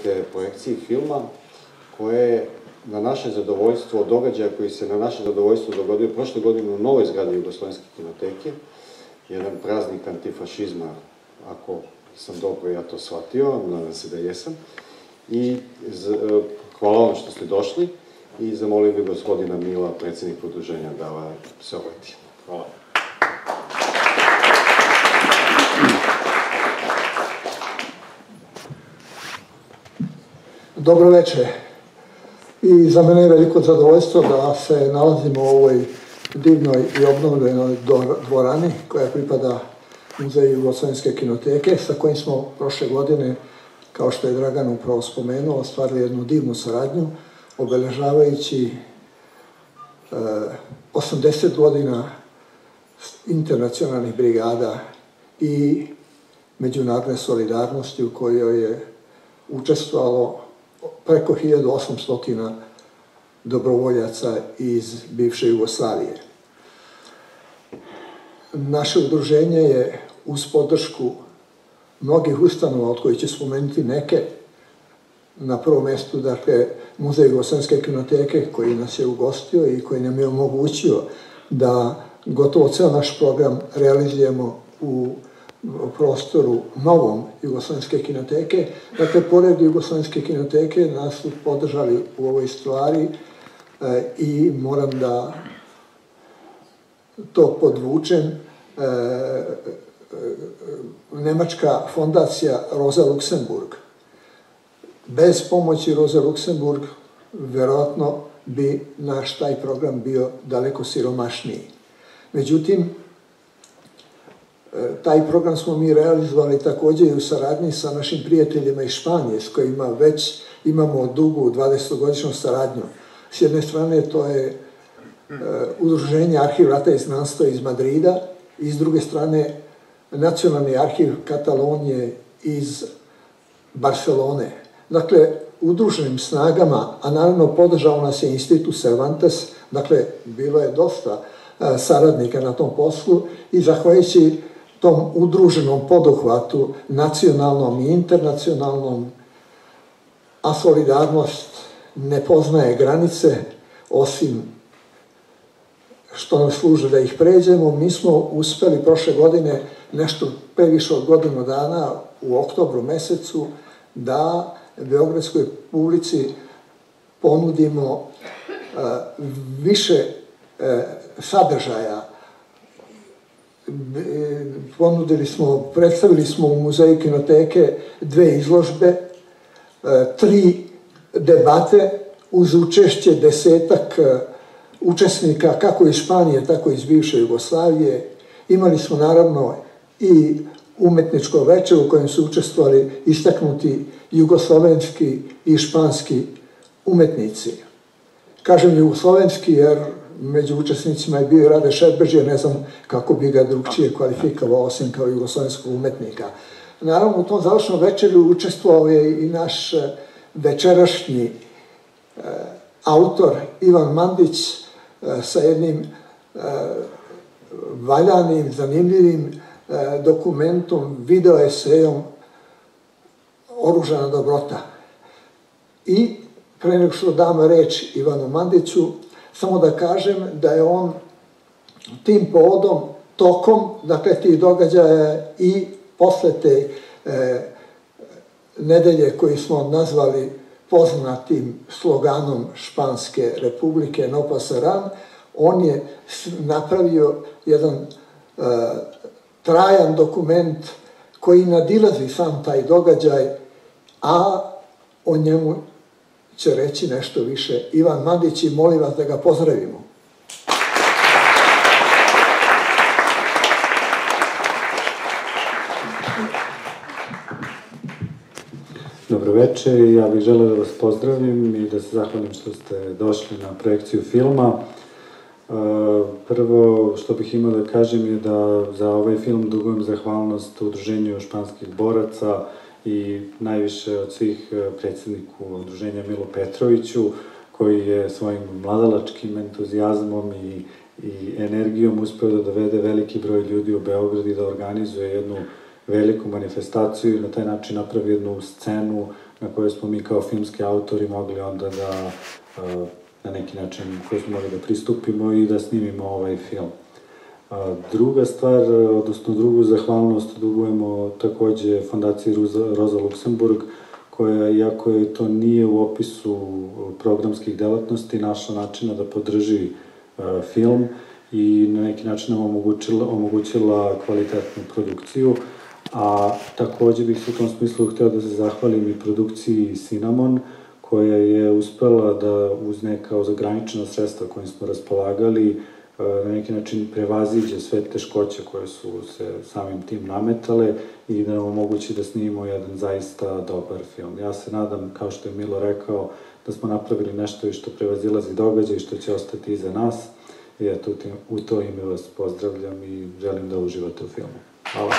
organizujete projekcije filma koje je na naše zadovoljstvo, događaja koji se na naše zadovoljstvo dogodio prošle godine u novoj zgradi Jugoslovenske kinoteke, jedan praznik antifašizma, ako sam dobro ja to shvatio, nadam se da jesam. I hvala vam što ste došli i zamolio bih gospodina Mila, predsjednika udruženja, da vam se obrati. Hvala. Dobro večer. I za mene je veliko zadovoljstvo da se nalazimo u ovoj divnoj i obnovljenoj dvorani koja pripada Muzeju Jugoslovenske kinoteke, sa kojim smo prošle godine, kao što je Dragan upravo spomenuo, ostvarili jednu divnu saradnju, obeležavajući 80 godina internacionalnih brigada i međunarodne solidarnosti u kojoj je učestvovalo preko 1800 dobrovoljaca iz bivše Jugoslavije. Naše udruženje je uz podršku mnogih ustanova, od kojih će spomenuti neke, na prvom mjestu, dakle, Muzej Jugoslovenske kinoteke, koji nas je ugostio i koji nam je omogućio da gotovo ceo naš program realizujemo u prostoru novom Jugoslovenske kinoteke. Dakle, pored Jugoslovenske kinoteke nas su podržali u ovoj stvari i moram da to podvučem, nemačka fondacija Rosa Luxemburg. Bez pomoći Rosa Luxemburg verovatno bi naš taj program bio daleko siromašniji. Međutim, taj program smo mi realizovali također i u saradnji sa našim prijateljima iz Španije, s kojima već imamo dugu 20-godišnju saradnju. S jedne strane to je Udruženje Arhiv rata i znanstva iz Madrida i s druge strane Nacionalni arhiv Katalonije iz Barcelone. Dakle, udruženim snagama, a naravno podržao nas je Institut Cervantes, dakle, bilo je dosta saradnika na tom poslu i zahvaljujući tom udruženom poduhvatu, nacionalnom i internacionalnom, a solidarnost ne poznaje granice, osim što nam služe da ih pređemo. Mi smo uspeli prošle godine, nešto previše od godinu dana, u oktobru mesecu, da beogradskoj publici ponudimo više sadržaja. Predstavili smo u Muzeju kinoteke 2 izložbe, 3 debate uz učešće 10-ak učesnika, kako iz Španije, tako i iz bivše Jugoslavije. Imali smo naravno i umetničko večer u kojem su učestvovali istaknuti jugoslovenski i španski umetnici. Kažem jugoslovenski jer među učesnicima je bio Rade Šerbežije, ne znam kako bi ga drugčije kvalifikovao osim kao jugoslovenskog umetnika. Naravno, u tom završnom večeru učestvovao je i naš večerašnji autor Ivan Mandić sa jednim valjanim, zanimljivim dokumentom, video esejom Oružana dobrota. I pre nego što dam reč Ivanu Mandiću, samo da kažem da je on tim povodom, tokom, dakle, tih događaja i posle te nedelje koju smo nazvali poznatim sloganom Španske republike No pasaran, on je napravio jedan trajan dokument koji nadilazi sam taj događaj, a o njemu će reći nešto više Ivan Mandić i molim vas da ga pozdravimo. Dobro večer, ja bih želeo da vas pozdravim i da se zahvalim što ste došli na projekciju filma. Prvo što bih imao da kažem je da za ovaj film dugujem zahvalnost Udruženju španskih boraca i najviše od svih predsjedniku Udruženja Milu Petroviću, koji je svojim mladalačkim entuzijazmom i energijom uspeo da dovede veliki broj ljudi u Beograd i da organizuje jednu veliku manifestaciju i na taj način napravi jednu scenu na koje smo mi kao filmski autori mogli onda da, na neki način, koji smo mogli da pristupimo i da snimimo ovaj film. Druga stvar, odnosno drugu zahvalnost dugujemo takođe Fondaciji Roza Luksemburg, koja, iako je to nije u opisu programskih delatnosti, našla načina da podrži film i na neki način nam omogućila kvalitetnu produkciju. A takođe bih se u tom smislu hteo da se zahvalim i produkciji Cinnamon, koja je uspela da uz neka ograničena sredstva kojim smo raspolagali, na neki način prevaziđe sve teškoće koje su se samim tim nametale i da nam omogući da snimimo jedan zaista dobar film. Ja se nadam, kao što je Milo rekao, da smo napravili nešto što prevazilazi događaj i što će ostati iza nas. I eto, u to ime vas pozdravljam i želim da uživate u filmu. Hvala.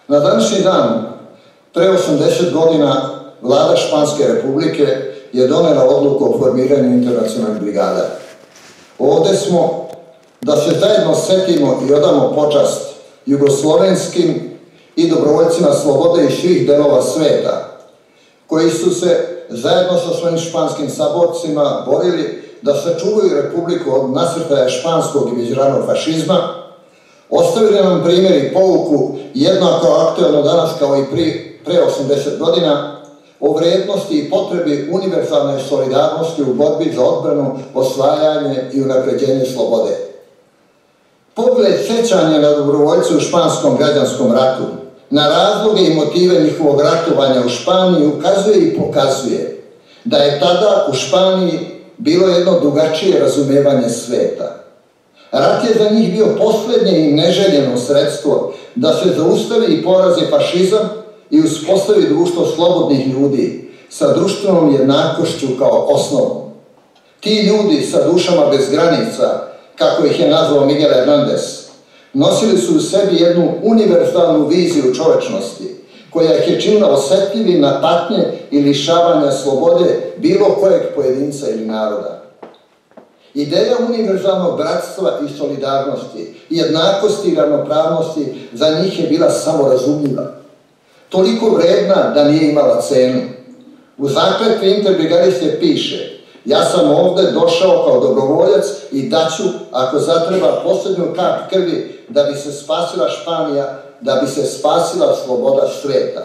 Na današnji dan, pre 80 godina, vlada Španske republike je donela odluku o formiranju internacionalnih brigada. Ovde smo da se zajedno setimo i odamo počast jugoslovenskim i dobrovoljcima slobode iz svih delova sveta, koji su se zajedno sa svojim španskim saborcima borili da sačuvaju republiku od nasrtaja španskog i međunarodnog fašizma, ostavili nam primjer i pouku jednako aktuelno danas kao i pre 80 godina o vrednosti i potrebi univerzalne solidarnosti u borbi za odbranu, osvajanje i unapređenje slobode. Pogled sećanja na dobrovoljce u španskom građanskom ratu, na razloge i motive njihovog ratovanja u Španiji ukazuje i pokazuje da je tada u Španiji bilo jedno drugačije razumevanje sveta. Rat je za njih bio poslednje i neželjeno sredstvo da se zaustavi i porazi fašizam i uspostavi društvo slobodnih ljudi sa društvenom jednakošću kao osnovom. Ti ljudi sa dušama bez granica, kako ih je nazvao Miguel Hernández, nosili su u sebi jednu univerzalnu viziju čovečnosti, koja ih je činila osetljivim na patnje i lišavanja slobode bilo kojeg pojedinca ili naroda. Ideja univerzalnog bratstva i solidarnosti, jednakosti i ravnopravnosti za njih je bila samorazumljiva. Toliko vredna da nije imala cenu. U zakletvi interbrigadiste piše: ja sam ovde došao kao dobrovoljac i daću, ako zatreba, poslednju kap krvi da bi se spasila Španija, da bi se spasila sloboda sveta.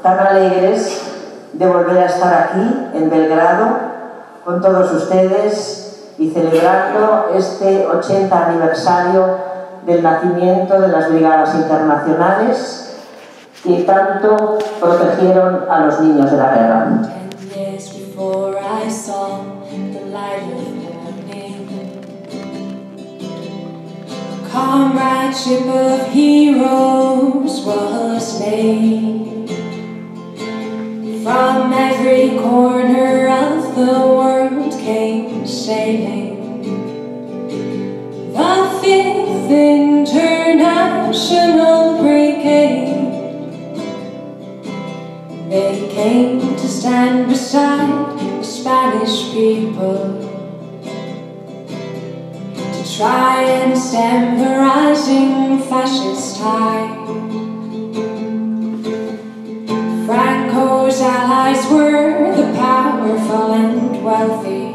Tan alegres de volver a estar aquí, en Belgrado, con todos ustedes y celebrando este 80 aniversario del nacimiento de las brigadas internacionales que tanto protegieron a los niños de la guerra. Comradeship of heroes was made. From every corner of the world came sailing the 5th International Brigade. They came to stand beside the Spanish people, to try and stem the rising fascist tide. Franco's allies were the powerful and wealthy.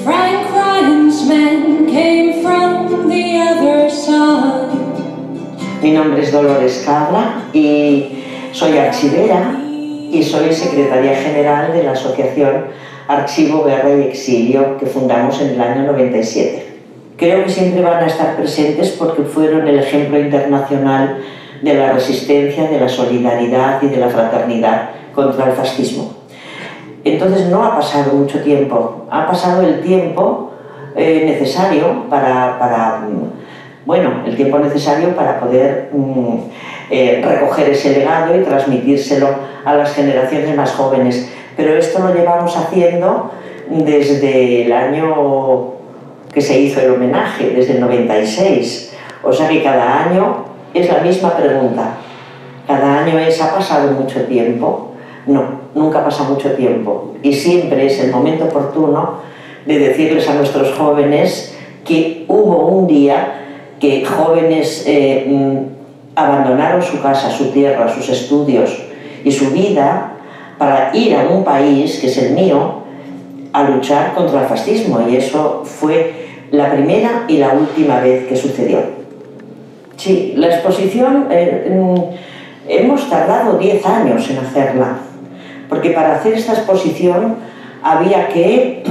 Frank Ryan's men came from the other side. Mi nombre es Dolores Cabra y soy archivera y soy secretaria general de la asociación Archivo, Guerra y Exilio que fundamos en el año 97. Creo que siempre van a estar presentes porque fueron el ejemplo internacional de la resistencia, de la solidaridad y de la fraternidad contra el fascismo. Entonces no ha pasado mucho tiempo, ha pasado el tiempo necesario el tiempo necesario para poder recoger ese legado y transmitírselo a las generaciones más jóvenes. Pero esto lo llevamos haciendo desde el año que se hizo el homenaje, desde el 96. O sea que cada año es la misma pregunta. Cada año es, ¿ha pasado mucho tiempo? No, nunca pasa mucho tiempo. Y siempre es el momento oportuno de decirles a nuestros jóvenes que hubo un día que jóvenes abandonaron su casa, su tierra, sus estudios y su vida para ir a un país, que es el mío, a luchar contra el fascismo. Y eso fue la primera y la última vez que sucedió. Sí, la exposición hemos tardado 10 años en hacerla, porque para hacer esta exposición había que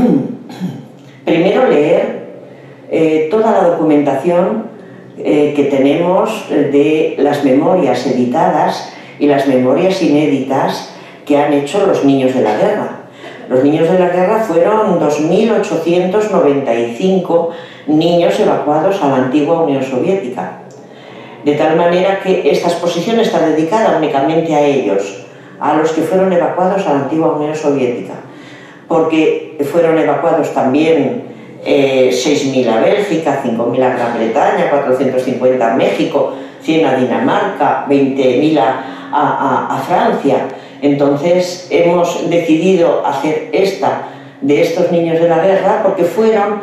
primero leer toda la documentación que tenemos de las memorias editadas y las memorias inéditas que han hecho los niños de la guerra. Los niños de la guerra fueron 2.895 niños evacuados a la antigua Unión Soviética. De tal manera que esta exposición está dedicada únicamente a ellos, a los que fueron evacuados a la antigua Unión Soviética, porque fueron evacuados también 6.000 a Bélgica, 5.000 a Gran Bretaña, 450 a México, 100 a Dinamarca, 20.000 a Francia. Entonces hemos decidido hacer esta de estos niños de la guerra porque fueron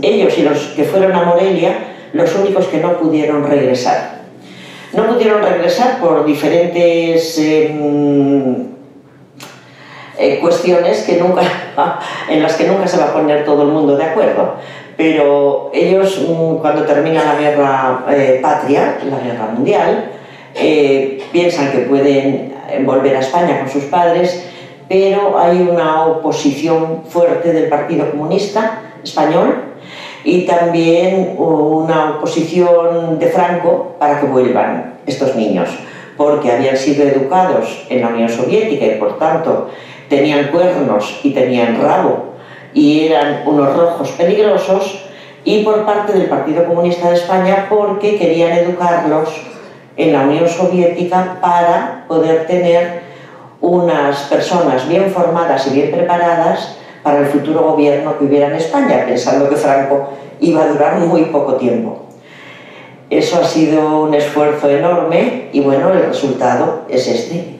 ellos y los que fueron a Morelia los únicos que no pudieron regresar. No pudieron regresar por diferentes cuestiones en las que nunca se va a poner todo el mundo de acuerdo, pero ellos cuando termina la guerra patria, la guerra mundial, piensan que pueden volver a España con sus padres, pero hay una oposición fuerte del Partido Comunista Español y también una oposición de Franco para que vuelvan estos niños, porque habían sido educados en la Unión Soviética y por tanto tenían cuernos y tenían rabo y eran unos rojos peligrosos, y por parte del Partido Comunista de España porque querían educarlos en la Unión Soviética para poder tener unas personas bien formadas y bien preparadas para el futuro gobierno que hubiera en España, pensando que Franco iba a durar muy poco tiempo. Eso ha sido un esfuerzo enorme y bueno, el resultado es este,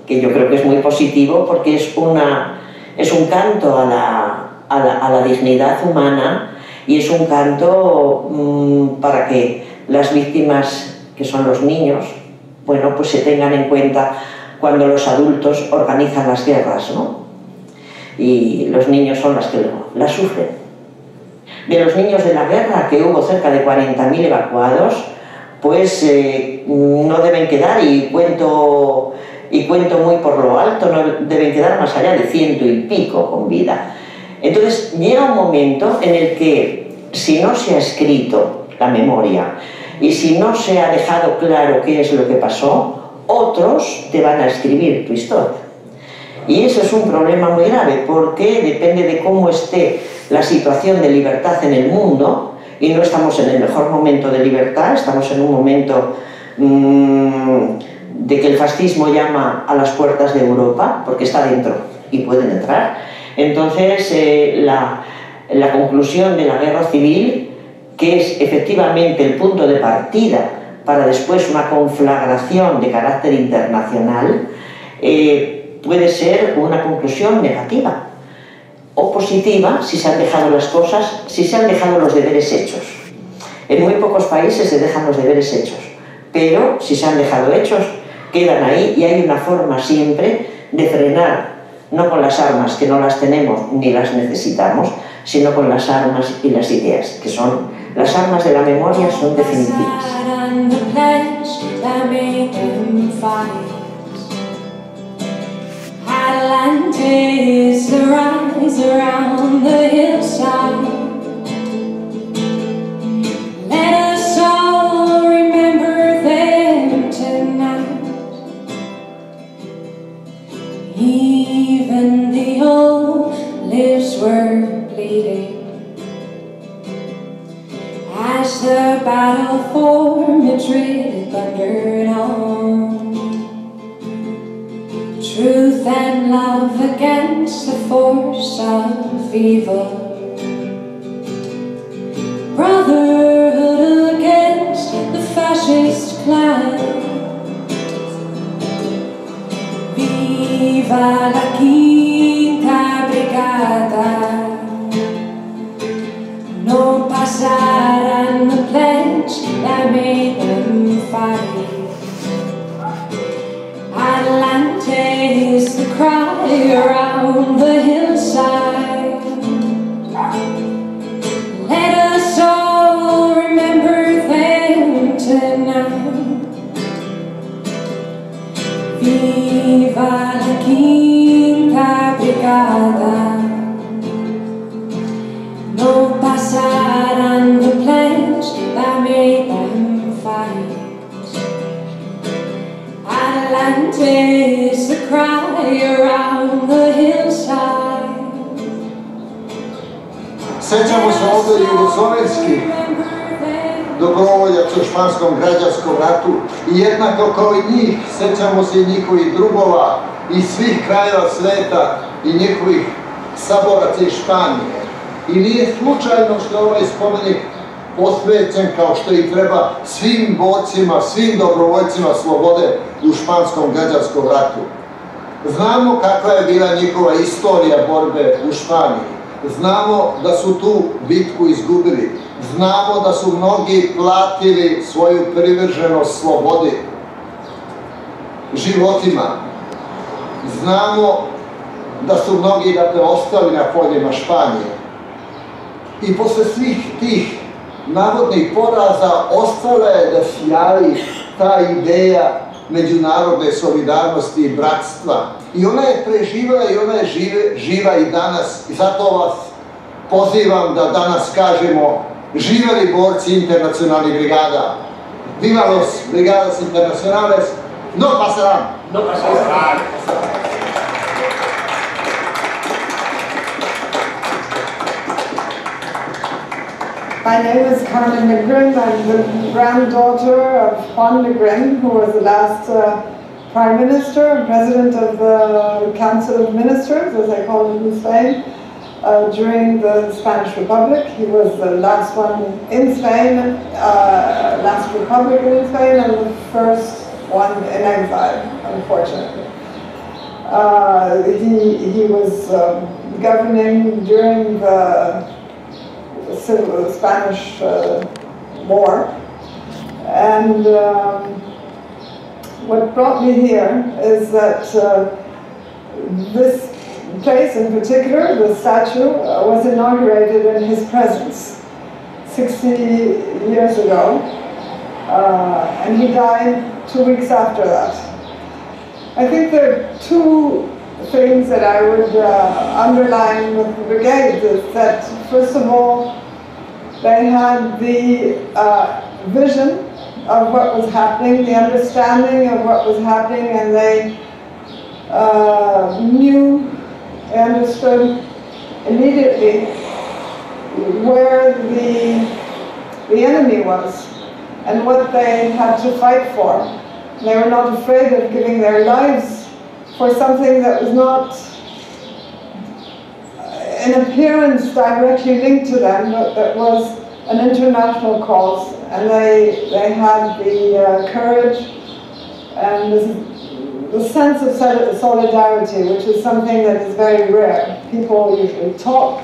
que yo creo que es muy positivo porque es un canto a la dignidad humana y es un canto para que las víctimas, que son los niños, bueno, pues se tengan en cuenta cuando los adultos organizan las guerras, ¿no? Y los niños son los que las sufren. De los niños de la guerra, que hubo cerca de 40.000 evacuados, pues no deben quedar, y cuento muy por lo alto, no deben quedar más allá de 100 y pico con vida. Entonces llega un momento en el que si no se ha escrito la memoria y si no se ha dejado claro qué es lo que pasó, otros te van a escribir tu historia. Y eso es un problema muy grave porque depende de cómo esté la situación de libertad en el mundo, y no estamos en el mejor momento de libertad, estamos en un momento de que el fascismo llama a las puertas de Europa porque está dentro y pueden entrar. Entonces la conclusión de la guerra civil, que es efectivamente el punto de partida para después una conflagración de carácter internacional, puede ser una conclusión negativa o positiva si se han dejado las cosas, si se han dejado los deberes hechos. En muy pocos países se dejan los deberes hechos, pero si se han dejado hechos, quedan ahí, y hay una forma siempre de frenar, no con las armas, que no las tenemos ni las necesitamos, sino con las armas y las ideas, que son las armas de la memoria, son definitivas. Atlantis arise around the hillside. Let us all remember them tonight. Even the old lips were bleeding as the battle for Madrid thundered on. Truth and love against the force of evil. Brotherhood against the fascist clan. Viva la quinta brigada. No pasarán the pledge that made them fight. Atlantis, the cry around the hillside. Let us all remember them tonight. Viva la quinta brigada. No pasarán the pledge that made them fight. Atlantis, the cry around the hillside. Sećamo se ovdje jugoslovenskih dobrovoljaca u Španskom građanskom ratu i jednako kao i njih sećamo se i njihovih drugova iz svih krajeva sveta i njihovih saboraca iz Španije. I nije slučajno što je ovaj spomenik posvećen kao što i treba svim borcima, svim dobrovoljcima slobode u Španskom građanskom ratu. Znamo kakva je bila njihova istorija borbe u Španiji. Znamo da su tu bitku izgubili. Znamo da su mnogi platili svoju privrženost slobodi životima. Znamo da su mnogi, dakle, ostali na poljima Španije. I posle svih tih navodnih poraza ostala je da sjaji ta ideja međunarodne solidarnosti i bratstva. I ona je preživala i ona je živa i danas. I zato vas pozivam da danas kažemo: živeli borci internacionalnih brigada. Viva los brigadas internacionales, no pasarán. No pasarán. My name is Carmen Negrin. I'm the granddaughter of Juan Negrin, who was the last Prime Minister and President of the Council of Ministers, as they call it in Spain, during the Spanish Republic. He was the last one in Spain, last Republican in Spain, and the first one in exile, unfortunately. He was governing during the Spanish War, and what brought me here is that this place in particular, the statue, was inaugurated in his presence 60 years ago, and he died 2 weeks after that. I think there are two things that I would underline with the brigade is that, first of all, they had the vision of what was happening, the understanding of what was happening, and they they understood immediately where the enemy was and what they had to fight for. They were not afraid of giving their lives for something that was not in appearance directly linked to them, but that was an international cause. And they had the courage and the sense of solidarity, which is something that is very rare. People usually talk,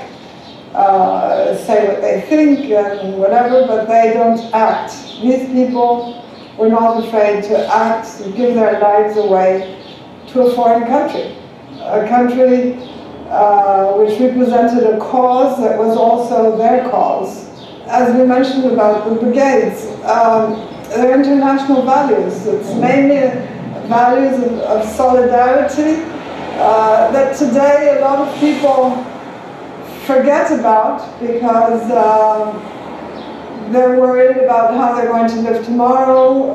say what they think and whatever, but they don't act. These people were not afraid to act, to give their lives away to a foreign country, a country which represented a cause that was also their cause. As we mentioned about the brigades, they're international values. It's mainly values of solidarity that today a lot of people forget about because they're worried about how they're going to live tomorrow,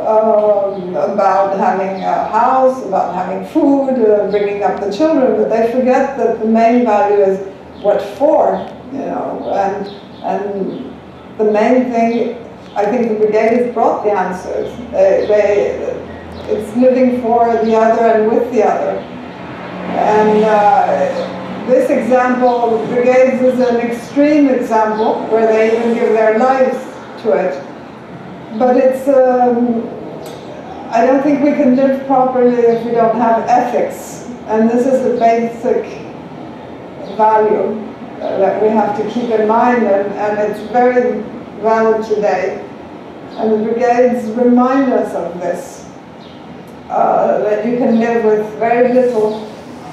about having a house, about having food, bringing up the children, but they forget that the main value is what for, you know, and the main thing, I think the brigade brought the answers. It's living for the other and with the other. And this example, the brigades is an extreme example where they even give their lives to it. But it's, I don't think we can live properly if we don't have ethics. And this is a basic value that we have to keep in mind, and it's very valid today. And the brigades remind us of this, that you can live with very little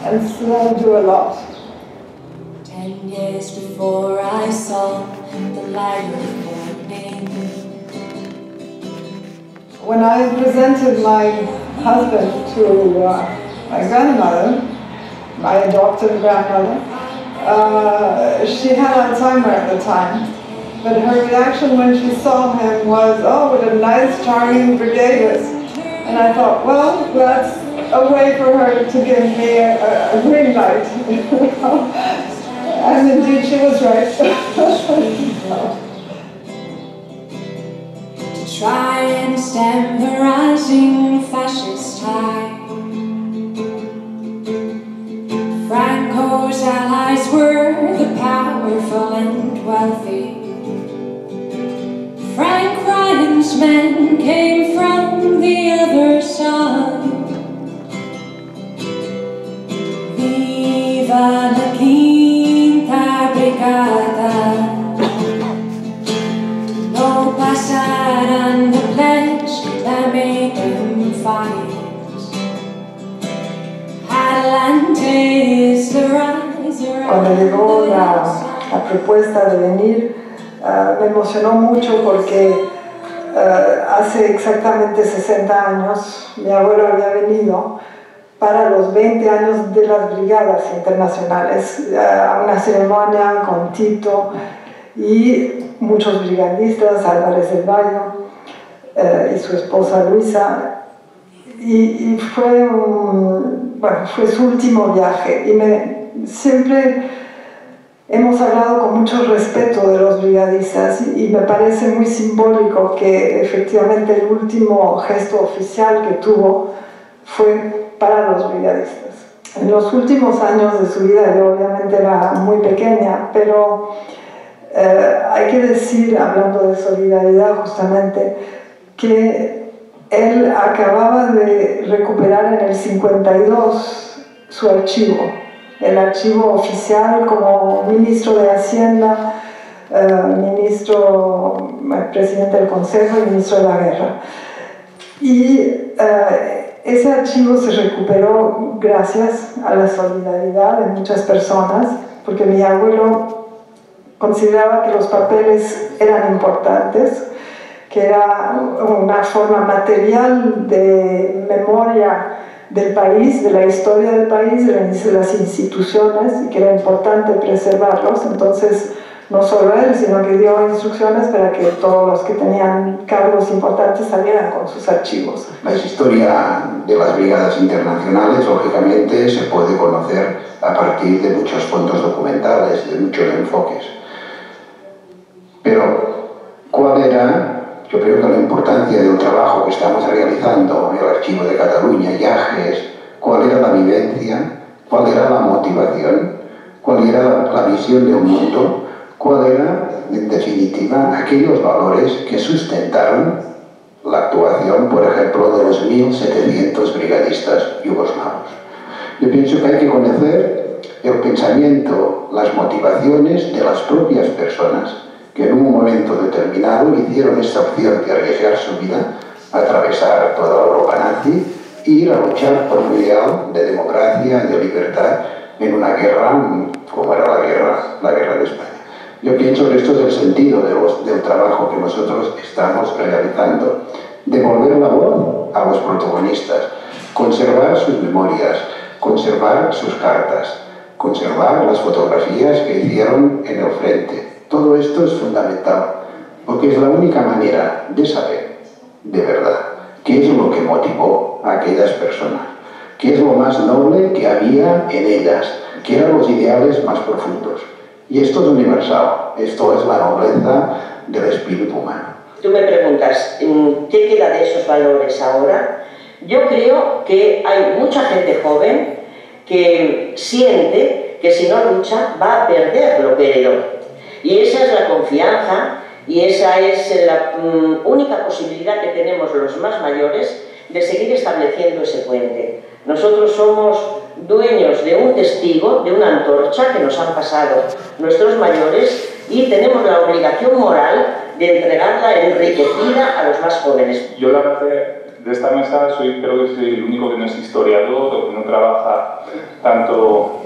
and still do a lot. 10 years before I saw the light of morning. When I presented my husband to my grandmother, my adopted grandmother, she had Alzheimer's at the time, but her reaction when she saw him was, oh, what a nice, charming brigadist. And I thought, well, that's a way for her to give me a green light. And indeed, she was right. To try and stem the rising fascist tide. Franco's allies were the powerful and wealthy. Frank Ryan's men came from the other side. Viva la quinta brigada. No pasarán the pledge that made them fight. Adelante is the rise. Cuando llegó la propuesta de venir, me emocionó mucho porque hace exactamente 60 años mi abuelo había venido para los 20 años de las brigadas internacionales, a una ceremonia con Tito y muchos brigadistas, Álvarez del Valle y su esposa Luisa, y fue, fue su último viaje, y siempre hemos hablado con mucho respeto de los brigadistas y me parece muy simbólico que efectivamente el último gesto oficial que tuvo fue para los brigadistas. En los últimos años de su vida, yo obviamente era muy pequeña, pero hay que decir, hablando de solidaridad justamente, que él acababa de recuperar en el 52 su archivo, el archivo oficial como ministro de Hacienda, presidente del Consejo y ministro de la Guerra. Y ese archivo se recuperó gracias a la solidaridad de muchas personas, porque mi abuelo consideraba que los papeles eran importantes, que era una forma material de memoria del país, de la historia del país, de las instituciones, y que era importante preservarlos. Entonces, no solo él, sino que dio instrucciones para que todos los que tenían cargos importantes salieran con sus archivos. La historia de las brigadas internacionales, lógicamente, se puede conocer a partir de muchos fondos documentales, de muchos enfoques. Pero, ¿cuál era? Yo creo que la importancia del trabajo que estamos realizando en el Archivo de Cataluña, Yajes, cuál era la vivencia, cuál era la motivación, cuál era la visión de un mundo, cuál era, en definitiva, aquellos valores que sustentaron la actuación, por ejemplo, de los 1.700 brigadistas yugoslavos. Yo pienso que hay que conocer el pensamiento, las motivaciones de las propias personas que en un momento determinado hicieron esta opción de arriesgar su vida, atravesar toda la Europa nazi e ir a luchar por un ideal de democracia, de libertad en una guerra como era la guerra de España. Yo pienso que esto es el sentido del trabajo que nosotros estamos realizando, devolver la voz a los protagonistas, conservar sus memorias, conservar sus cartas, conservar las fotografías que hicieron en el frente. Todo esto es fundamental, porque es la única manera de saber, de verdad, qué es lo que motivó a aquellas personas, qué es lo más noble que había en ellas, qué eran los ideales más profundos. Y esto es universal, esto es la nobleza del espíritu humano. Tú me preguntas, ¿qué queda de esos valores ahora? Yo creo que hay mucha gente joven que siente que si no lucha va a perder lo que heredó. Y esa es la confianza y esa es la única posibilidad que tenemos los más mayores de seguir estableciendo ese puente. Nosotros somos dueños de un testigo, de una antorcha que nos han pasado nuestros mayores y tenemos la obligación moral de entregarla enriquecida a los más jóvenes. Yo la verdad de esta mesa creo que soy el único que no es historiador o que no trabaja tanto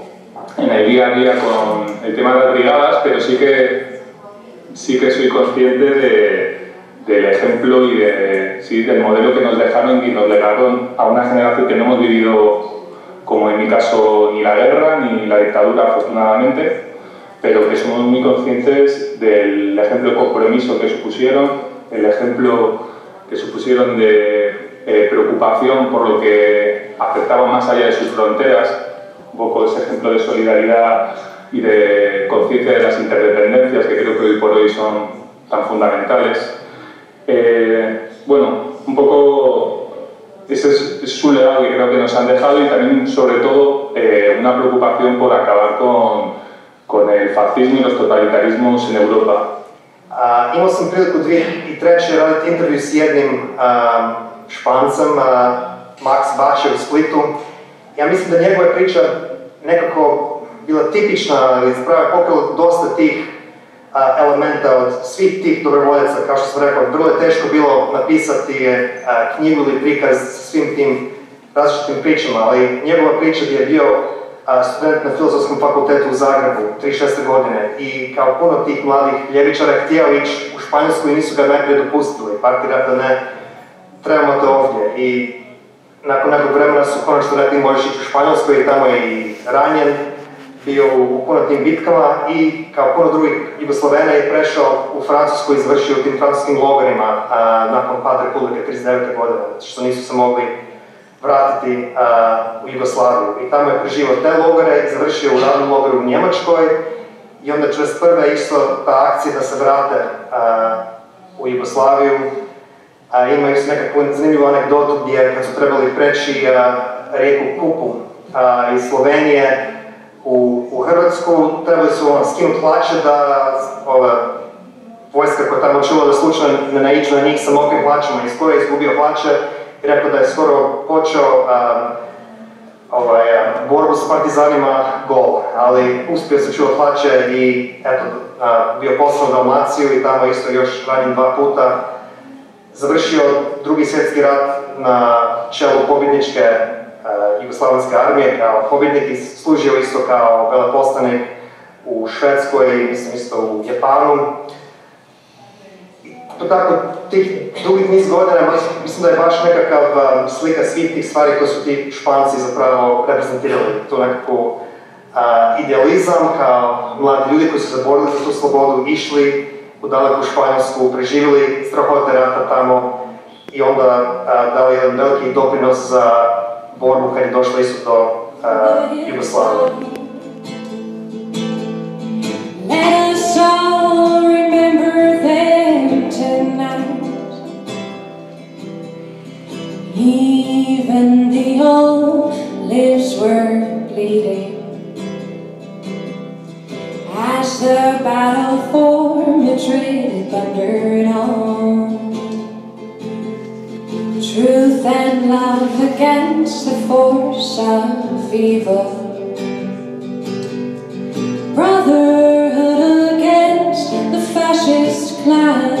en el día a día con el tema de las brigadas, pero sí que soy consciente del ejemplo y del modelo que nos dejaron y nos legaron a una generación que no hemos vivido, como en mi caso, ni la guerra ni la dictadura, afortunadamente, pero que somos muy conscientes del ejemplo de compromiso que supusieron, el ejemplo que supusieron de preocupación por lo que afectaba más allá de sus fronteras, un poco ese ejemplo de solidaridad y de conciencia de las interdependencias que creo que hoy por hoy son tan fundamentales. Bueno, un poco ese es su legado que creo que nos han dejado y también, sobre todo, una preocupación por acabar con el fascismo i los totalitarizmos en Europa. Imao sam priliku 2003. raditi intervju s jednim Špancem, Max Baše u Splitu. Ja mislim da njegova priča nekako bila tipična ili zapravo je pokrila dosta tih elementa od svih tih dobrovoljaca, kao što sam rekao. Vrlo je teško bilo napisati knjigu ili prikaz sa svim tim različitim pričama, ali njegova priča gdje je bio student na Filozofskom fakultetu u Zagrebu, 36. godine, i kao puno tih mladih ljevičara htio ići u Španjolsku i nisu ga najprije dopustili. Partija rata ne, trebamo to ovdje. I nakon nekog vremena su konačno rekli možeš ići u Španjolsku i tamo je i ranjen, bio u puno tim bitkama i kao puno drugih Jugoslovena je prešao u Francusku i završio u tim francuskim logorima nakon pada Republike 1939. godine, što nisu se mogli vratiti u Jugoslaviju. I tamo je preživao te logore i završio u radnom logoru u Njemačkoj i onda 1941. isto ta akcija da se vrate u Jugoslaviju. Imaju se nekakvu zanimljivu anegdotu gdje kad su trebali preći rijeku Kupu iz Slovenije u Hrvatsku, trebali su skinuti hlače da vojska koja tamo čuvala da slučajno ne naiđu na njih sa mokrim hlačama, iz koje je izgubio hlače i rekao da je skoro počeo borbu s partizanima gol, ali uspio se čuvati hlače i eto, bio poslan u Dalmaciju i tamo isto još ranjen 2 puta. Završio Drugi svjetski rat na čelu pobjedničke Jugoslavenske armije kao pobjednik i služio isto kao veleposlanik u Švedskoj i mislim isto u Japanu. To tako, tih dugih niz godina, mislim da je baš nekakav slika svih tih stvari koje su ti Španci zapravo reprezentirali. To nekako idealizam kao mladi ljudi koji su se borili za tu slobodu, išli u daleku Španjolsku, preživjeli strahote rata tamo i onda dali jedan veliki doprinos za borbu kad je došlo isto do Jugoslavije. Let us all remember them tonight. Even the old lips were bleeding as the battle for Madrid thundered on. Truth and love against the force of evil. Brotherhood against the fascist clan.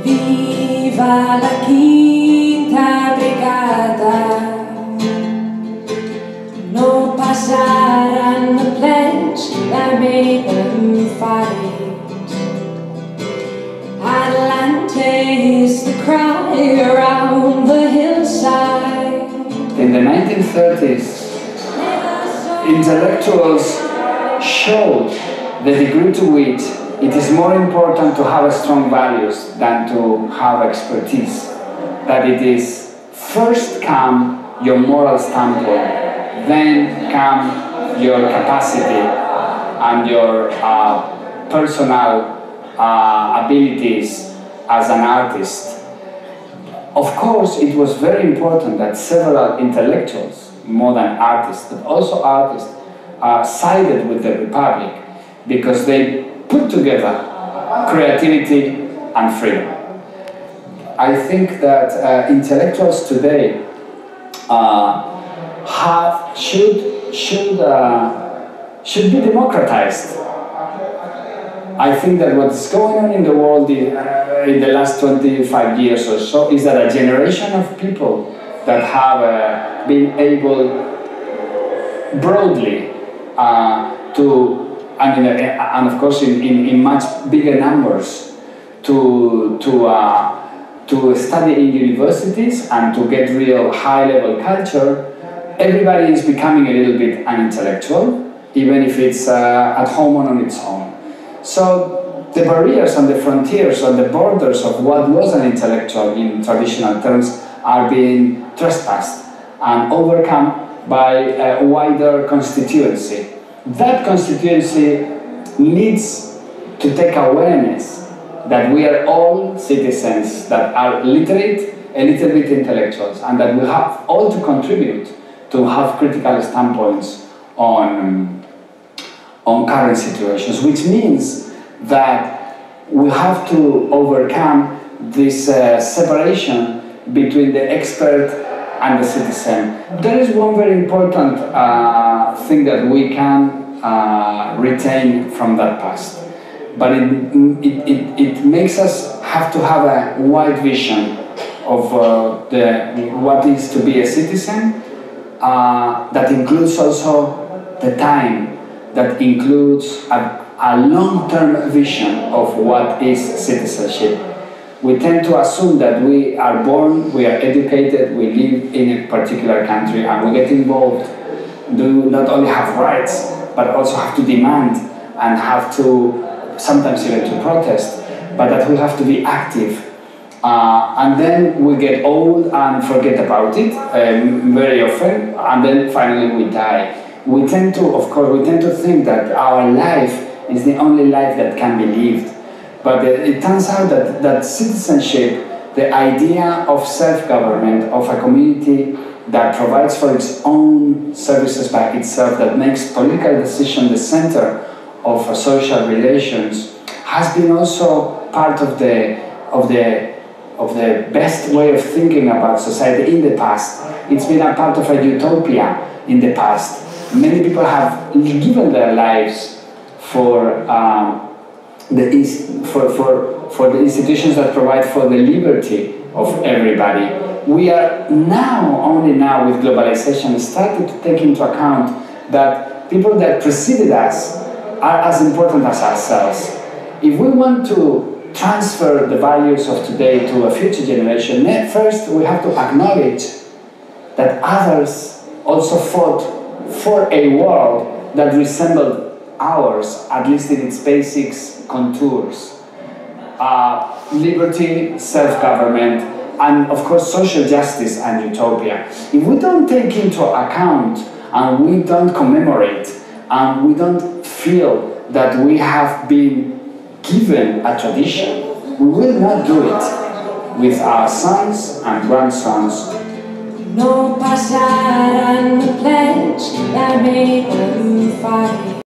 Viva la quinta brigada. pasaran the pledge that made them fight. Atlantis, the cry around the hillside. In the 1930s, intellectuals showed the degree to which it is more important to have strong values than to have expertise. That it is first come your moral standpoint, then come your capacity and your personal abilities as an artist. Of course, it was very important that several intellectuals, more than artists, but also artists, sided with the Republic because they put together creativity and freedom. I think that intellectuals today should be democratized. I think that what's going on in the world in the last 25 years or so is that a generation of people that have been able broadly and of course in much bigger numbers to study in universities and to get real high-level culture. Everybody is becoming a little bit an intellectual, even if it's at home and on its own. So the barriers and the frontiers and the borders of what was an intellectual in traditional terms are being trespassed and overcome by a wider constituency. That constituency needs to take awareness that we are all citizens that are literate, a little bit intellectuals, and that we have all to contribute to have critical standpoints on current situations, which means that we have to overcome this separation between the expert and the citizen. There is one very important thing that we can retain from that past, but it makes us have to have a wide vision of what is to be a citizen, that includes also the time, that includes a long-term vision of what is citizenship. We tend to assume that we are born, we are educated, we live in a particular country, and we get involved, do not only have rights, but also have to demand and have to sometimes even to protest, but that we have to be active. And then we get old and forget about it very often, and then finally we die. We tend to, of course, think that our life is the only life that can be lived. But it turns out that citizenship, the idea of self-government, of a community that provides for its own services by itself, that makes political decision the center of social relations, has been also part of the best way of thinking about society in the past. It's been a part of a utopia in the past. Many people have given their lives for the institutions that provide for the liberty of everybody. We are only now with globalization, started to take into account that people that preceded us are as important as ourselves. If we want to transfer the values of today to a future generation, first we have to acknowledge that others also fought for a world that resembled ours, at least in its basic contours. Liberty, self-government, and of course social justice and utopia. If we don't take into account and we don't commemorate and we don't feel that we have been given a tradition, we will not do it with our sons and grandsons. No pasaran the pledge that made them fight.